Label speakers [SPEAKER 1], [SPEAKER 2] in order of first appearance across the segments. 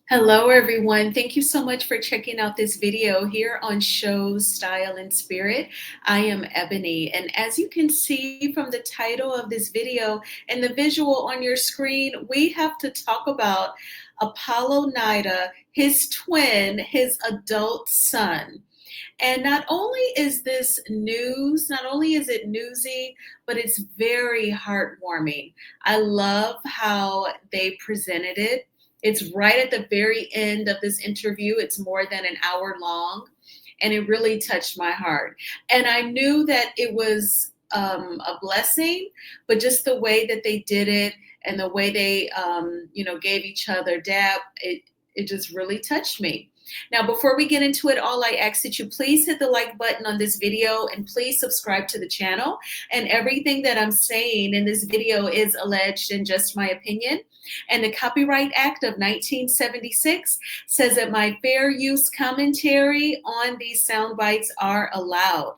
[SPEAKER 1] Hello, everyone. Thank you so much for checking out this video here on Shows, Style, and Spirit. I am Ebony, and as you can see from the title of this video and the visual on your screen, we have to talk about Apollo Nida, his twin, his adult son. And not only is this news, not only is it newsy, but it's very heartwarming. I love how they presented it. It's right at the very end of this interview. It's more than an hour long, and it really touched my heart. And I knew that it was a blessing, but just the way that they did it and the way they, gave each other dap, it just really touched me. Now, before we get into it all, I ask that you please hit the like button on this video and please subscribe to the channel. And everything that I'm saying in this video is alleged and just my opinion. And the Copyright Act of 1976 says that my fair use commentary on these sound bites are allowed.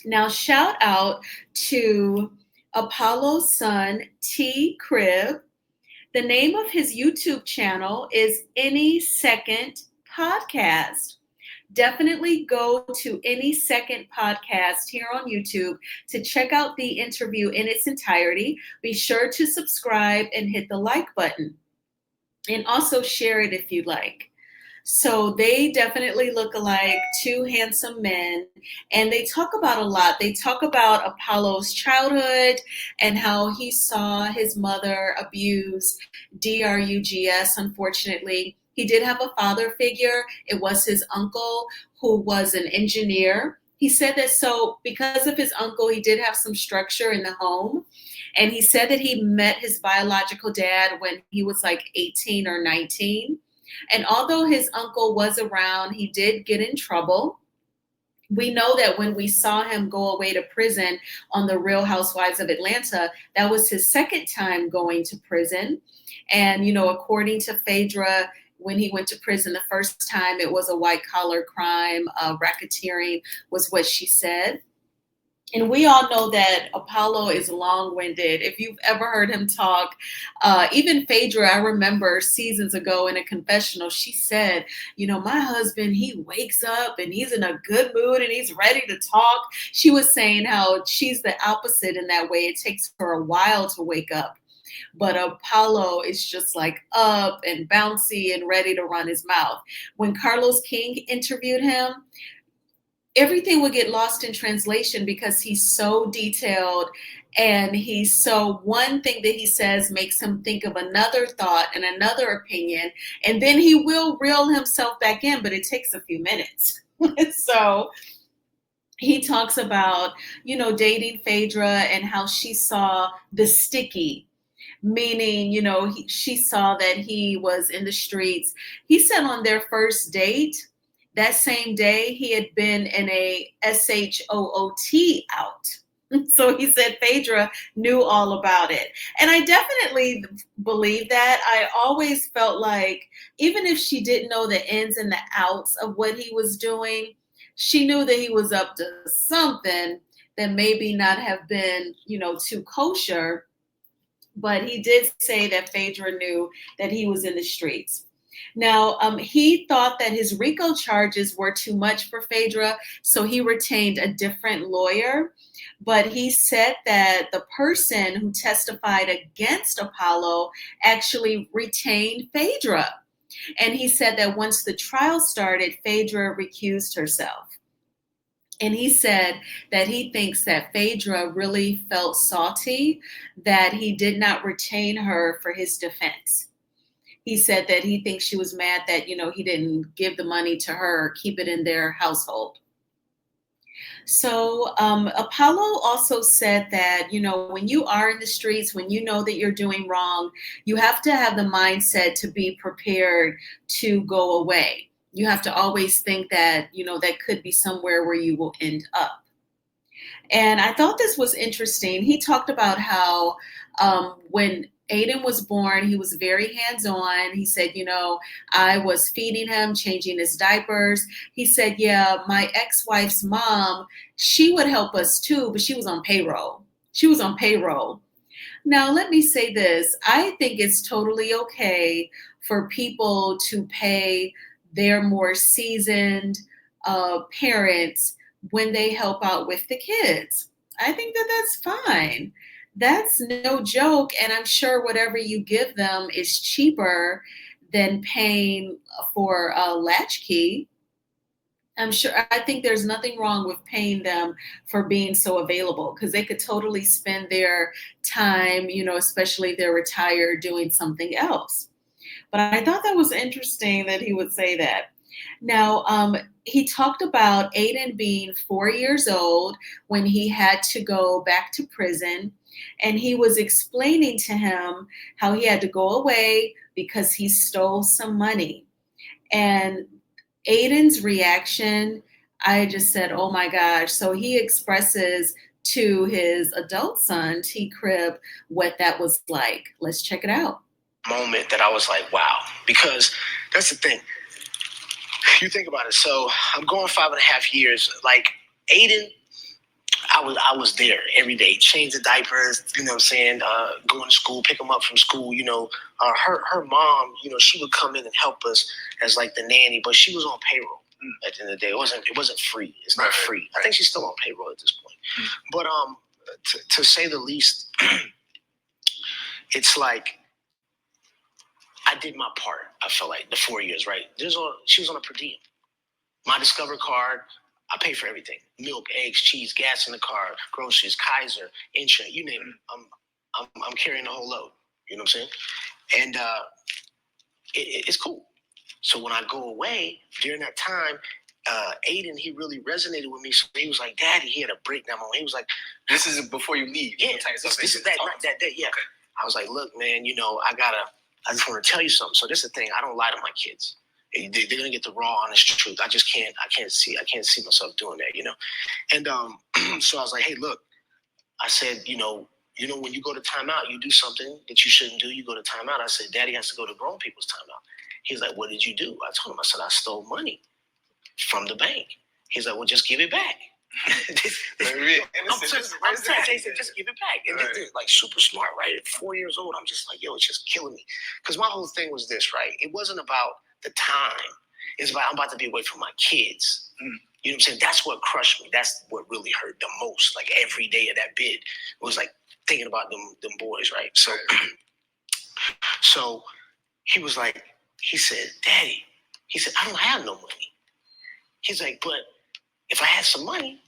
[SPEAKER 1] Now, shout out to Apollo's son, T Cribb. The name of his YouTube channel is Any Second Podcast. Definitely go to Any Second Podcast here on YouTube to check out the interview in its entirety. Be sure to subscribe and hit the like button, and also share it if you like. So they definitely look alike, two handsome men, and they talk about a lot. They talk about Apollo's childhood and how he saw his mother abuse drugs, unfortunately. He did have a father figure. It was his uncle who was an engineer. He said that so because of his uncle, he did have some structure in the home. And he said that he met his biological dad when he was like 18 or 19. And although his uncle was around, he did get in trouble. We know that when we saw him go away to prison on The Real Housewives of Atlanta, that was his second time going to prison. And, according to Phaedra, when he went to prison the first time, it was a white collar crime. Racketeering was what she said. And we all know that Apollo is long-winded. If you've ever heard him talk, even Phaedra, I remember seasons ago in a confessional, she said, my husband, he wakes up and he's in a good mood and he's ready to talk. She was saying how she's the opposite in that way. It takes her a while to wake up. But Apollo is just like up and bouncy and ready to run his mouth. When Carlos King interviewed him, everything would get lost in translation because he's so detailed, and one thing that he says makes him think of another thought and another opinion, and then he will reel himself back in, but it takes a few minutes. So he talks about, dating Phaedra and how she saw the sticky, meaning, she saw that he was in the streets. He said on their first date, that same day, he had been in a SHOOT out. So he said Phaedra knew all about it. And I definitely believe that. I always felt like even if she didn't know the ins and the outs of what he was doing, she knew that he was up to something that maybe not have been, too kosher. But he did say that Phaedra knew that he was in the streets. Now, he thought that his RICO charges were too much for Phaedra, so he retained a different lawyer. But he said that the person who testified against Apollo actually retained Phaedra. And he said that once the trial started, Phaedra recused herself. And he said that he thinks that Phaedra really felt salty that he did not retain her for his defense. He said that he thinks she was mad that, he didn't give the money to her, keep it in their household. So Apollo also said that, when you are in the streets, when you know that you're doing wrong, you have to have the mindset to be prepared to go away. You have to always think that, that could be somewhere where you will end up. And I thought this was interesting. He talked about how when Aiden was born, he was very hands-on. He said, I was feeding him, changing his diapers. He said, yeah, my ex-wife's mom, she would help us too, but she was on payroll. Now, let me say this. I think it's totally okay for people to pay their more seasoned parents when they help out with the kids. I think that that's fine. That's no joke. And I'm sure whatever you give them is cheaper than paying for a latchkey. I'm sure, I think there's nothing wrong with paying them for being so available because they could totally spend their time, especially if they're retired, doing something else. But I thought that was interesting that he would say that. Now, he talked about Aiden being 4 years old when he had to go back to prison. And he was explaining to him how he had to go away because he stole some money. And Aiden's reaction, I just said, oh my gosh. So he expresses to his adult son, T Cribb, what that was like. Let's check it out.
[SPEAKER 2] Moment that I was like, wow, because that's the thing. You think about it. So I'm going 5.5 years. Like Aiden, I was there every day, change the diapers, you know what I'm saying, going to school, pick them up from school, her mom, she would come in and help us as like the nanny, but she was on payroll at the end of the day. It wasn't free. It's not free. I think she's still on payroll at this point. But to say the least, it's like I did my part. I felt like the 4 years, right? She was on a per diem. My Discover card, I pay for everything: milk, eggs, cheese, gas in the car, groceries, Kaiser, insurance, you name it. I'm carrying the whole load. You know what I'm saying? And it's cool. So when I go away during that time, Aiden, he really resonated with me. So he was like, "Daddy," he had a breakdown moment. He was like,
[SPEAKER 3] "This is before you leave."
[SPEAKER 2] Yeah, this is that day. Yeah. Okay. I was like, "Look, man, I just want to tell you something." So this is the thing. I don't lie to my kids. They're gonna get the raw, honest truth. I can't see myself doing that, And so I was like, "Hey, look," I said, when you go to timeout, you do something that you shouldn't do. You go to timeout. I said, "Daddy has to go to grown people's timeout." He's like, "What did you do?" I told him, I said, "I stole money from the bank." He's like, "Well, just give it back." I'm saying, Jason, just give it back. And they're like super smart, right? At 4 years old, I'm just like, yo, it's just killing me. Because my whole thing was this, right? It wasn't about the time. It's about I'm about to be away from my kids. You know what I'm saying? That's what crushed me. That's what really hurt the most. Like every day of that bid was like thinking about them boys, right? So, so he said, "Daddy," he said, "I don't have no money." He's like, "But if I had some money,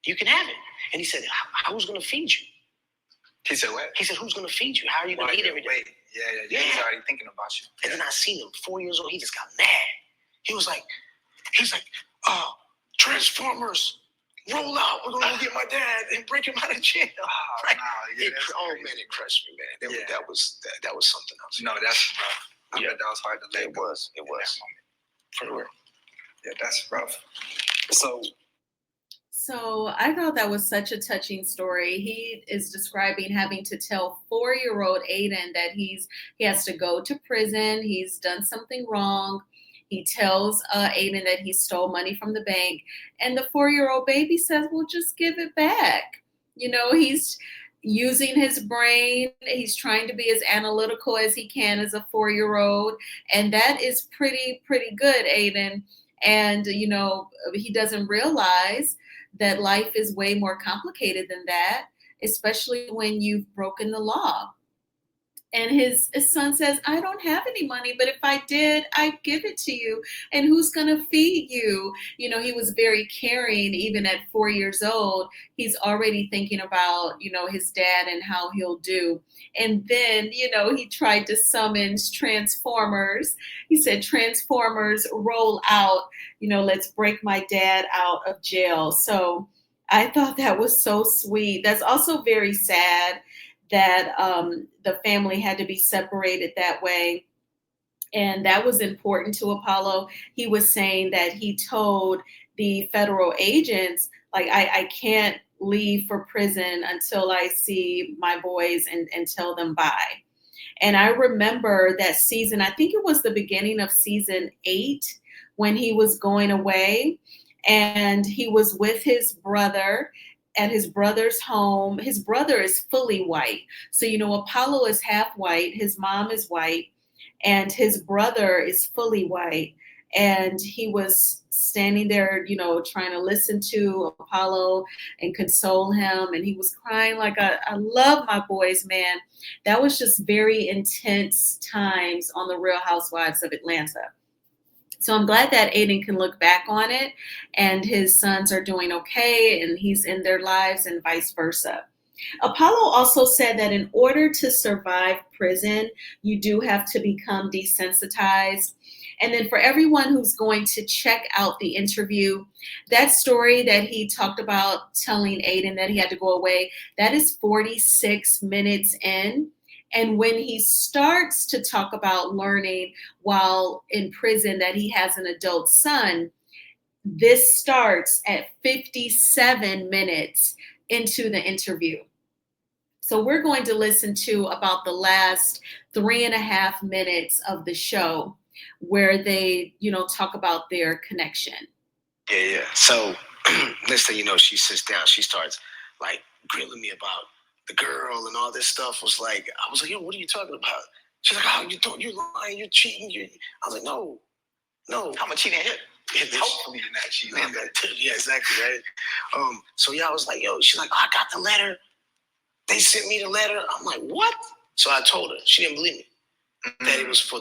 [SPEAKER 2] you can have it." And he said, "Who's going to feed you?"
[SPEAKER 3] He said, "What?"
[SPEAKER 2] He said, "Who's going to feed you? How are you going to eat every day?"
[SPEAKER 3] Yeah. He's already thinking about you.
[SPEAKER 2] And then I seen him, 4 years old. He just got mad. He's like, "Transformers, roll out. We're going to go get my dad and break him out of jail." Right? Man, it crushed me, man. That was something else.
[SPEAKER 3] No, that's rough. I bet that was hard to let go.
[SPEAKER 2] It was. For real.
[SPEAKER 3] Yeah, that's rough.
[SPEAKER 1] So I thought that was such a touching story. He is describing having to tell 4-year-old Aiden that he has to go to prison. He's done something wrong. He tells Aiden that he stole money from the bank. And the 4-year-old baby says, well, just give it back. He's using his brain. He's trying to be as analytical as he can as a 4-year-old. And that is pretty good, Aiden. And, he doesn't realize that life is way more complicated than that, especially when you've broken the law. And his son says, I don't have any money, but if I did, I'd give it to you. And who's going to feed you? He was very caring. Even at 4 years old, he's already thinking about, his dad and how he'll do. And then, he tried to summon Transformers. He said, Transformers, roll out, let's break my dad out of jail. So I thought that was so sweet. That's also very sad that the family had to be separated that way. And that was important to Apollo. He was saying that he told the federal agents, like, I can't leave for prison until I see my boys and tell them bye. And I remember that season, I think it was the beginning of season 8, when he was going away and he was with his brother at his brother's home. His brother is fully white. So, Apollo is half white. His mom is white. and his brother is fully white. And he was standing there, trying to listen to Apollo and console him. And he was crying like, I love my boys, man. That was just very intense times on the Real Housewives of Atlanta. So I'm glad that Aiden can look back on it and his sons are doing okay and he's in their lives and vice versa. Apollo also said that in order to survive prison, you do have to become desensitized. And then for everyone who's going to check out the interview, that story that he talked about telling Aiden that he had to go away, that is 46 minutes in. And when he starts to talk about learning while in prison that he has an adult son, this starts at 57 minutes into the interview. So we're going to listen to about the last 3.5 minutes of the show where they, talk about their connection.
[SPEAKER 2] Yeah. So next thing you know, she sits down, she starts like grilling me about the girl and all this stuff. I was like, yo, what are you talking about? She's like, oh, you're lying, you're cheating. I was like, no.
[SPEAKER 3] How much cheating hit? Hopefully you're not cheating.
[SPEAKER 2] Yeah, exactly, right? So I was like, yo, she's like, oh, I got the letter. They sent me the letter. I'm like, what? So I told her. She didn't believe me. That it was for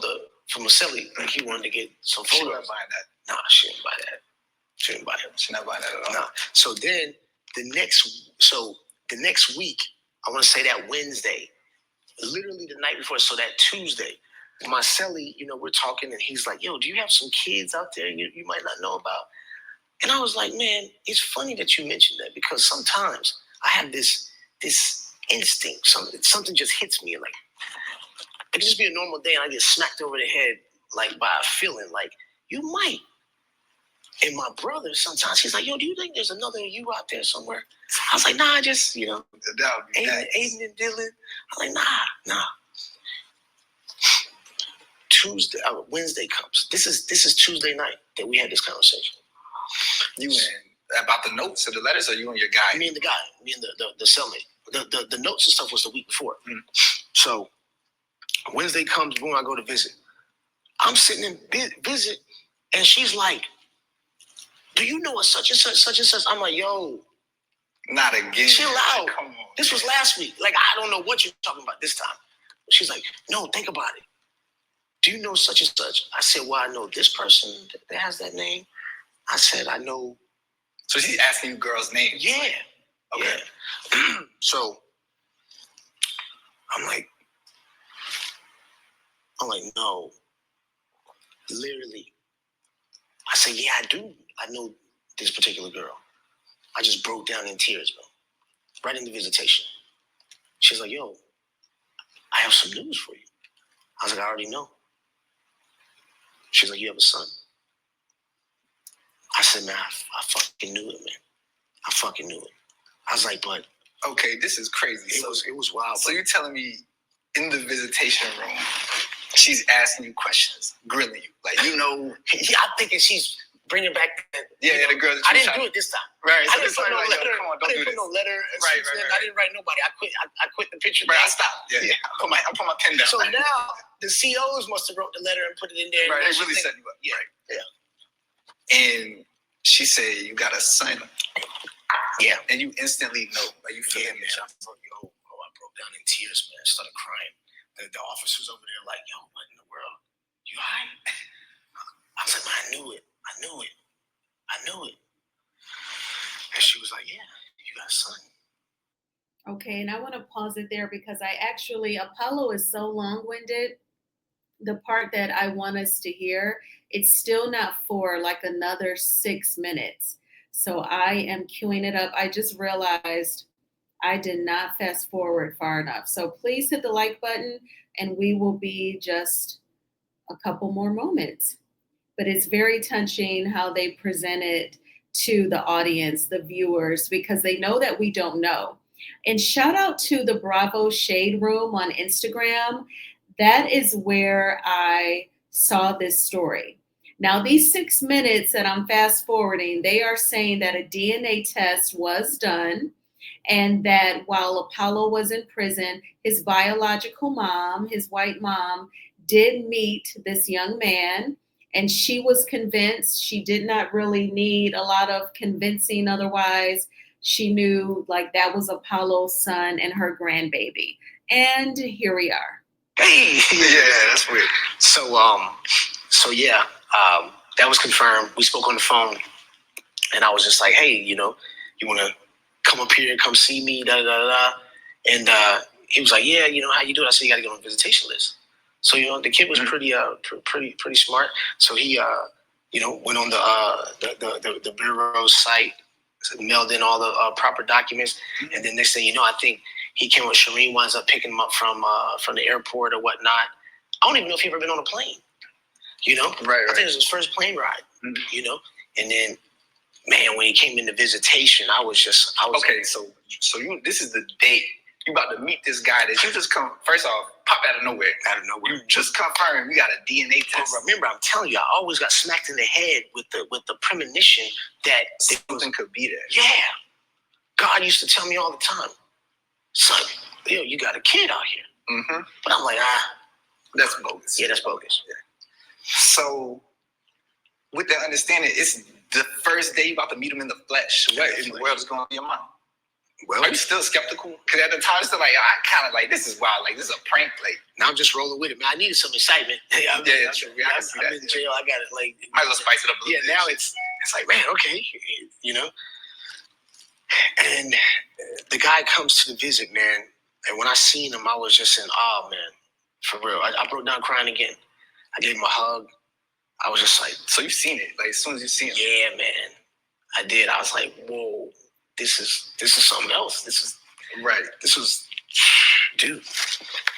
[SPEAKER 2] Maselli. Like he wanted to get some photos.
[SPEAKER 3] She didn't buy that.
[SPEAKER 2] Nah, she didn't buy that. She not buy that at all. Nah. So then the next week, I want to say that Wednesday, literally the night before, so that Tuesday, Maselli, we're talking and he's like, yo, do you have some kids out there you might not know about? And I was like, man, it's funny that you mentioned that because sometimes I have this instinct, something just hits me. Like it could just be a normal day and I get smacked over the head like by a feeling like you might. And my brother sometimes he's like, yo, do you think there's another you out there somewhere? I was like, nah, just Aiden and Dylan. I'm like, nah. Wednesday comes. This is Tuesday night that we had this conversation.
[SPEAKER 3] You and about the notes or the letters, or you and your guy?
[SPEAKER 2] Me and the guy, me and the cellmate. The notes and stuff was the week before. So Wednesday comes, boom, I go to visit. I'm sitting in visit, and she's like, do you know a such and such? I'm like, yo.
[SPEAKER 3] Not again.
[SPEAKER 2] Chill out.
[SPEAKER 3] Come on.
[SPEAKER 2] This was last week. Like, I don't know what you're talking about this time. She's like, no, think about it. Do you know such and such? I said, well, I know this person that has that name. I said, I know.
[SPEAKER 3] So she's asking you girls' names?
[SPEAKER 2] Yeah.
[SPEAKER 3] Okay.
[SPEAKER 2] Yeah. So I'm like, no. Literally. I said, yeah, I do. I know this particular girl. I just broke down in tears, bro. Right in the visitation. She's like, yo, I have some news for you. I was like, I already know. She's like, you have a son? I said, man, I fucking knew it, man. I fucking knew it. I was like, but.
[SPEAKER 3] Okay, this is crazy.
[SPEAKER 2] It was wild.
[SPEAKER 3] So you're telling me in the visitation room, she's asking you questions, grilling you. Like,
[SPEAKER 2] Yeah, I'm thinking she's bringing back that.
[SPEAKER 3] The girl.
[SPEAKER 2] I didn't do it this time.
[SPEAKER 3] Right.
[SPEAKER 2] I didn't put no letter.
[SPEAKER 3] Come on,
[SPEAKER 2] I didn't put no letter.
[SPEAKER 3] Right.
[SPEAKER 2] I didn't write nobody. I quit the picture.
[SPEAKER 3] Right, I stopped. Yeah. I put my pen down.
[SPEAKER 2] So now the COs must have wrote the letter and put it in there.
[SPEAKER 3] Right, they really set you up.
[SPEAKER 2] Yeah.
[SPEAKER 3] Right. Yeah. And she said you got a son.
[SPEAKER 2] Yeah.
[SPEAKER 3] And you instantly know. Like you feel
[SPEAKER 2] man. I broke down in tears, man. I started crying. The officers over there like, yo, what in the world? You all right? I was like, man, I knew it. And she was like, yeah, you got a son.
[SPEAKER 1] Okay, and I want to pause it there because Apollo is so long-winded. The part that I want us to hear, it's still not for like another 6 minutes. So I am queuing it up. I just realized I did not fast forward far enough. So please hit the like button and we will be just a couple more moments. But it's very touching how they present it to the audience, the viewers, because they know that we don't know. And shout out to the Bravo Shade Room on Instagram. That is where I saw this story. Now, these 6 minutes that I'm fast forwarding, they are saying that a DNA test was done and that while Apollo was in prison, his biological mom, his white mom, did meet this young man, and she was convinced. She did not really need a lot of convincing otherwise. She knew like that was Apollo's son and her grandbaby. And here we are.
[SPEAKER 2] Hey,
[SPEAKER 3] Yeah, that's weird.
[SPEAKER 2] So yeah, that was confirmed. We spoke on the phone, and I was just like, hey, you want to come up here and come see me, da da da da. And he was like, yeah, how you doing? I said, you got to get on the visitation list. So the kid was pretty smart. So he went on the bureau's site, mailed in all the proper documents, and then next thing you know, I think he came with Shireen, winds up picking him up from the airport or whatnot. I don't even know if he ever been on a plane.
[SPEAKER 3] Right.
[SPEAKER 2] I think it was his first plane ride. And then, man, when he came into visitation, I was
[SPEAKER 3] okay. So this is the date you about to meet this guy that you just come. First off, pop out of nowhere. You just confirmed you got a DNA test.
[SPEAKER 2] Remember, I'm telling you, I always got smacked in the head with the premonition that
[SPEAKER 3] something could be there.
[SPEAKER 2] Yeah, God used to tell me all the time, son, you got a kid out here.
[SPEAKER 3] Mm-hmm.
[SPEAKER 2] But I'm like,
[SPEAKER 3] that's bogus.
[SPEAKER 2] Yeah, that's bogus.
[SPEAKER 3] Yeah. So, with that understanding, it's the first day you about to meet him in the flesh. What in the world is going on in your mind? Well, are you still skeptical? Because at the time, it's still like, I kind of like, this is wild. Like, this is a prank. Like,
[SPEAKER 2] now I'm just rolling with it, man. I needed some excitement.
[SPEAKER 3] True.
[SPEAKER 2] I'm in jail. I got it. Like,
[SPEAKER 3] might as well spice it up a little bit.
[SPEAKER 2] Yeah, now it's like, man, okay, And the guy comes to the visit, man. And when I seen him, I was just in awe, man. For real. I broke down crying again. I gave him a hug. I was just like,
[SPEAKER 3] so you've seen it, like as soon as you seen it.
[SPEAKER 2] Yeah, man. I did. I was like, whoa, this is something else. This is
[SPEAKER 3] right.
[SPEAKER 2] This was, dude.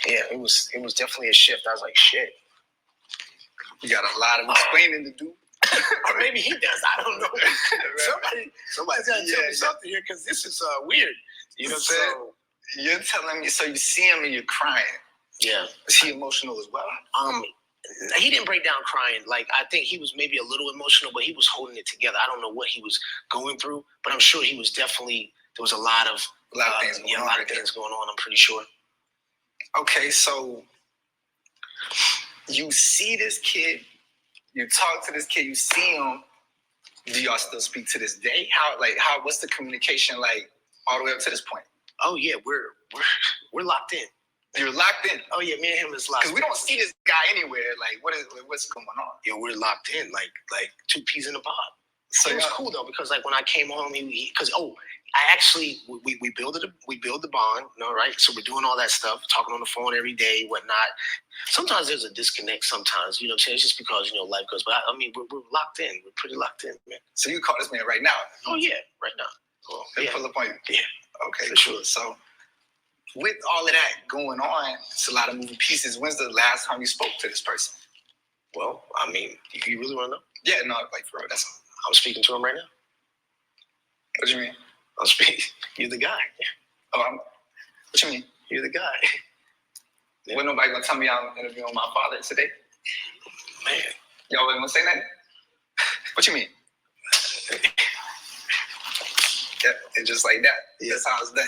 [SPEAKER 2] Yeah, it was definitely a shift. I was like, shit.
[SPEAKER 3] You got a lot of explaining to do.
[SPEAKER 2] Or maybe he does. I don't know. Somebody's got to tell me something here, because this is weird. You know what I'm saying?
[SPEAKER 3] You're telling me, so you see him and you're crying.
[SPEAKER 2] Yeah.
[SPEAKER 3] Is he emotional as well?
[SPEAKER 2] He didn't break down crying. Like, I think he was maybe a little emotional, but he was holding it together. I don't know what he was going through, but I'm sure he was definitely, there was a lot of things going on, I'm pretty sure.
[SPEAKER 3] Okay, so you see this kid, you talk to this kid, you see him. Do y'all still speak to this day? What's the communication like all the way up to this point?
[SPEAKER 2] Oh yeah, we're locked in.
[SPEAKER 3] You're locked in.
[SPEAKER 2] Oh yeah, me and him is locked.
[SPEAKER 3] Because we don't see this guy anywhere. Like, what's going on?
[SPEAKER 2] Yeah, we're locked in, like two peas in a pod. So it was cool though, because like when I came home, we build the bond, right? So we're doing all that stuff, talking on the phone every day, whatnot. Sometimes there's a disconnect. Sometimes, you know what I'm saying? It's just because life goes. But I mean, we're locked in. We're pretty locked in, man.
[SPEAKER 3] So you call this man right now?
[SPEAKER 2] Oh yeah, right now.
[SPEAKER 3] Well, pull up on you.
[SPEAKER 2] Yeah.
[SPEAKER 3] Okay, for sure. So, with all of that going on, it's a lot of moving pieces. When's the last time you spoke to this person?
[SPEAKER 2] Well, I mean, you really want to know?
[SPEAKER 3] Yeah, no, like for real.
[SPEAKER 2] I'm speaking to him right now.
[SPEAKER 3] What do you mean?
[SPEAKER 2] I'm speaking. You're the guy.
[SPEAKER 3] Oh, what you mean?
[SPEAKER 2] You're the guy.
[SPEAKER 3] Yeah. Well, nobody gonna tell me I'm interviewing my father today?
[SPEAKER 2] Man.
[SPEAKER 3] Y'all wasn't gonna say nothing? What you mean? Yeah, and just like that. Yeah. That's how it's done.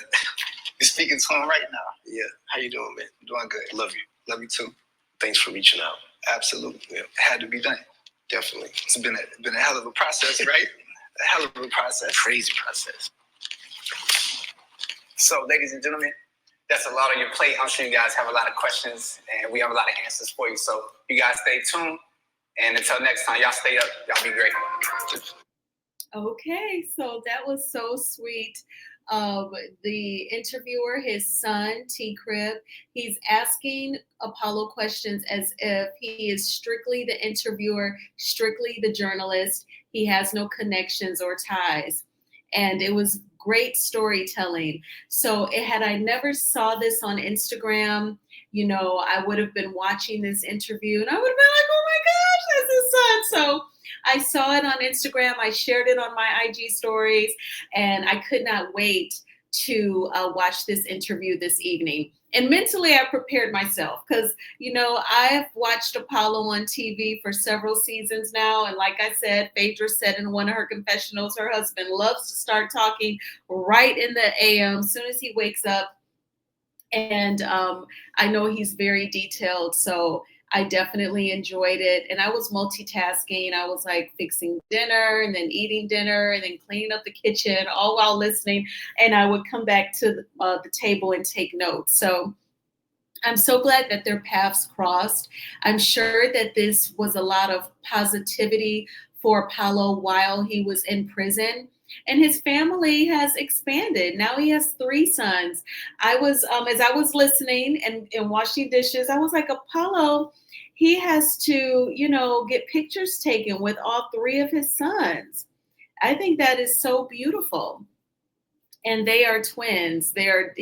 [SPEAKER 3] You're speaking to him right now.
[SPEAKER 2] Yeah. How you doing, man?
[SPEAKER 3] I'm doing good.
[SPEAKER 2] Love you.
[SPEAKER 3] Love you too.
[SPEAKER 2] Thanks for reaching out.
[SPEAKER 3] Absolutely. Yeah. It had to be done.
[SPEAKER 2] Definitely.
[SPEAKER 3] It's been a hell of a process, right? A hell of a process.
[SPEAKER 2] Crazy process.
[SPEAKER 3] So, ladies and gentlemen, that's a lot on your plate. I'm sure you guys have a lot of questions, and we have a lot of answers for you. So, you guys stay tuned. And until next time, y'all stay up. Y'all be great.
[SPEAKER 1] Okay, so that was so sweet. The interviewer, his son, T Cribb, he's asking Apollo questions as if he is strictly the interviewer, strictly the journalist. He has no connections or ties. And it was great storytelling. So had I never saw this on Instagram, I would have been watching this interview and I would have been like, oh my gosh, that's his son. So I saw it on Instagram. I shared it on my IG stories, and I could not wait to watch this interview this evening. And mentally, I prepared myself because, I've watched Apollo on TV for several seasons now. And like I said, Phaedra said in one of her confessionals, her husband loves to start talking right in the AM as soon as he wakes up. And I know he's very detailed. So I definitely enjoyed it. And I was multitasking. I was like fixing dinner and then eating dinner and then cleaning up the kitchen, all while listening. And I would come back to the table and take notes. So I'm so glad that their paths crossed. I'm sure that this was a lot of positivity for Apollo while he was in prison. And his family has expanded. Now he has three sons. As I was listening and washing dishes, I was like, Apollo, he has to, get pictures taken with all three of his sons. I think that is so beautiful, and they are twins. They're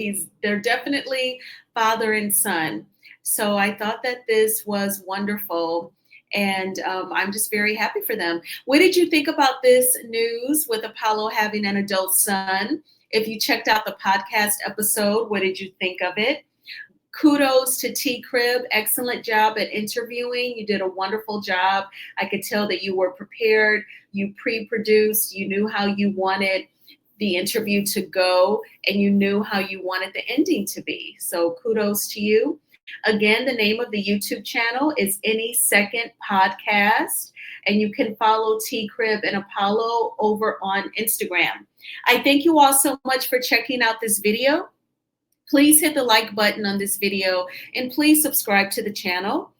[SPEAKER 1] definitely father and son. So I thought that this was wonderful, and I'm just very happy for them. What did you think about this news with Apollo having an adult son? If you checked out the podcast episode, what did you think of it? Kudos to T Cribb. Excellent job at interviewing. You did a wonderful job. I could tell that you were prepared. You pre-produced. You knew how you wanted the interview to go, and you knew how you wanted the ending to be. So kudos to you. Again, the name of the YouTube channel is Any Second Podcast, and you can follow T Cribb and Apollo over on Instagram. I thank you all so much for checking out this video. Please hit the like button on this video and please subscribe to the channel.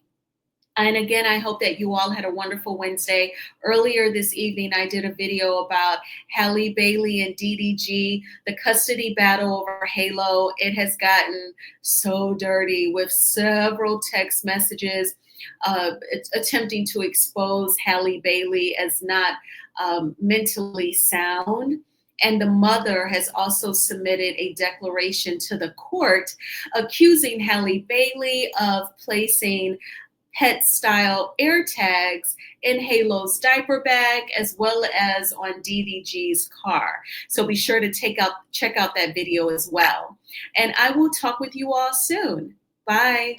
[SPEAKER 1] And again, I hope that you all had a wonderful Wednesday. Earlier this evening, I did a video about Halle Bailey and DDG, the custody battle over Halo. It has gotten so dirty with several text messages attempting to expose Halle Bailey as not mentally sound. And the mother has also submitted a declaration to the court accusing Halle Bailey of placing pet-style air tags in Halo's diaper bag as well as on DDG's car. So be sure to check out that video as well. And I will talk with you all soon. Bye.